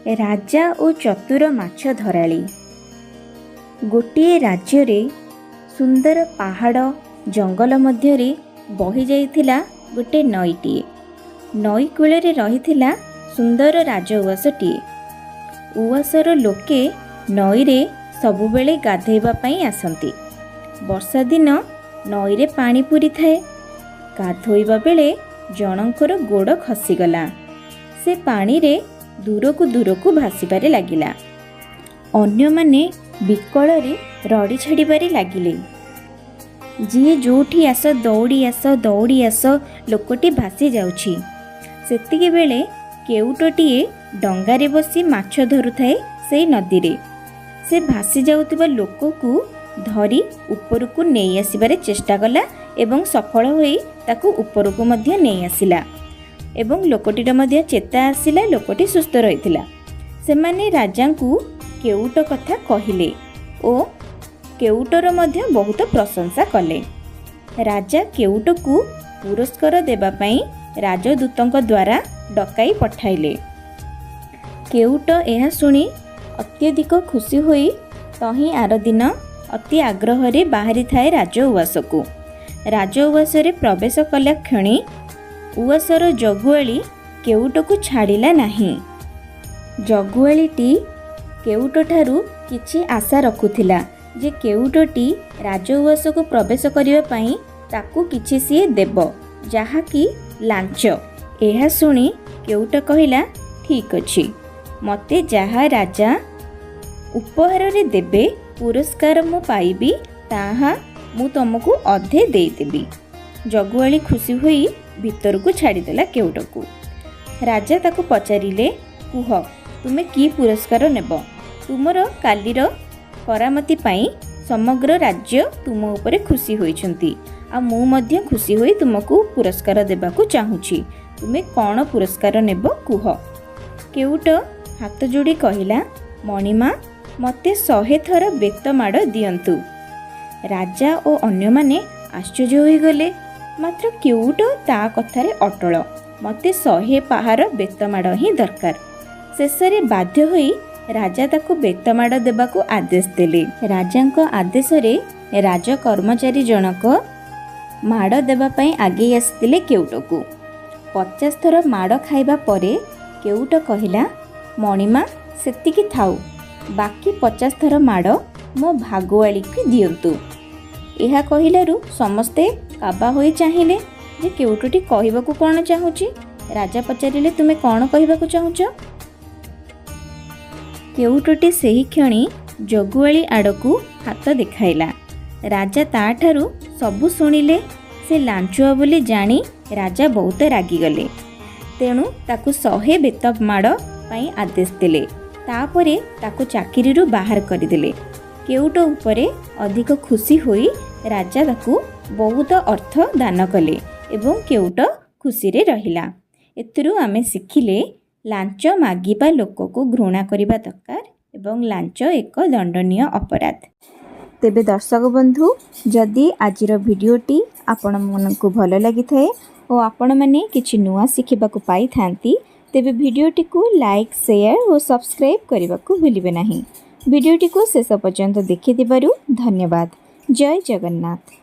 राजा ओ चतुर माछ धराली। गोटिए राज्य सुंदर पहाड़ जंगल मध्यरे बही जाइथिला गोटे नईटीए। नई कूଳରେ रहिथिला सुंदर राजउआसटीए। उआसर लोके नईरे सबुबेले गाधेइबा पई आसंती। वर्षा दिन नईरे पानी पूरी थाए। गाधोइबा बेले जनकर गोड़ खसीगला। से पानी रे दूरकू भासीबारे लागिला। अन्य माने बिकल रे रड़ी छाड़िबारे लागिले। जी जोठी आस दौड़ी आस लोकटी भासी जाउछि। सेतिके बेले केउटटिए डंगारे बसी माछ धरुथाए से नदी रे। से भासी जाउतिबा लोककू धरी उपरकू नेई आसिबारे चेष्टा कला एवं सफल होई ताकू उपरकू मध्य नेई आसिला एवं लोकटीर मध्य चेता आसिला। लोकटी सुस्थ रहिथिला। सेमाने राजांकू केउट कथा कहिले ओ केउटर मध्य बहुत प्रशंसा कले। राजा केउटकू पुरस्कार देबा पई राजदूतंक द्वारा डकाई पठाइले। केउट एहा सुनी अत्यधिक खुशी होई तही आर दिन अति आग्रह रे बाहरी थाए राजउआसकू। राजउआसरे प्रवेश कला क्षणी उआसर जगुआली केउटकू छाड़िला नाही। जगुआलीटी केउट ठारू किछि आशा रखुथिला जे केउटटी राजउआसकू प्रवेश करिबा पई ताकू किछि सिए देब, जहा कि लांच। एहा सुनी केउट कहिला, ठीक अछि, मते जहा राजा उपहार रे देबे पुरस्कार मु पाइबी ताहा मु तुमको अधे देदेबी। जगुआली खुशी होई भितर को छाड़ीदेला केउटकू। राजा ताकू पचारिले, कुह तुमे की पुरस्कार नेब? तुमर कालीर करामती पाई समग्र राज्य तुम उपरे खुशी होइछंती। आ मु मध्य खुशी होई तुमको पुरस्कार देबाकू चाहूछि। तुमे कौन पुरस्कार नेब कुह? केउट हाथ जोड़ी कहिला, मणिमा मते 100 थर बेतमाड़ दियंतु। राजा ओ अन्य माने आश्चर्य होई गले। मात्र केउट ता कथारे अटल, मते 100 पहाड़ बेतमाड़ ही दरकार। शेषरे बाध्य होई राजा ताकू बेतमाड़ देबाकू आदेश देले। राजांको आदेशरे राज कर्मचारी जनक माड़ देबा पई आगे आसितिले केउटकू। 50 थर माड़ खाइबा परे केउट कहिला, मणिमा सेतिकी थाउ, बाकी 50 थर माड़ मो भागुआली की दियंतु। एहा कहिलारु समस्ते काबा होई चाहिले जे केउटटी कहिबाकू कोन चाहुची। राजा पचारिले, तुमे कोन कहिबाकू चाहुच? केउटटी सेही क्षणी जगुआली आड़कू हाथ देखाइला। राजा ताठारू सबु सुनिले। से लांचुआ बोली जानी राजा बहुत रागिगले। तेणु ताकू 100 बेतमाड़ पई आदेश देले। तापरे ताकू चाकिरीरू बाहर करदेले। केउट उपरे अधिक खुशी होई राजा ताकू बहुत अर्थ दान कले एवं केउट खुशी रे रहिला। एथिरू आमे शिखिले लांच मागिबा लोकको घृणा करिबा दरकार एवं लांच एक दंडनीय अपराध। तेबे दर्शक बंधु, जदि आजिर भिडियोटी आपण मनकु भल लागि थाए और आपण माने किछि नुआ शिखिबाकू पाई थांती, तेबे भिडियोटी को लाइक, शेयर और सब्सक्राइब करबाकू भूलिबे नाही। भिडियोटी को शेष पर्यंत देखिथिबारु धन्यवाद। जय जगन्नाथ।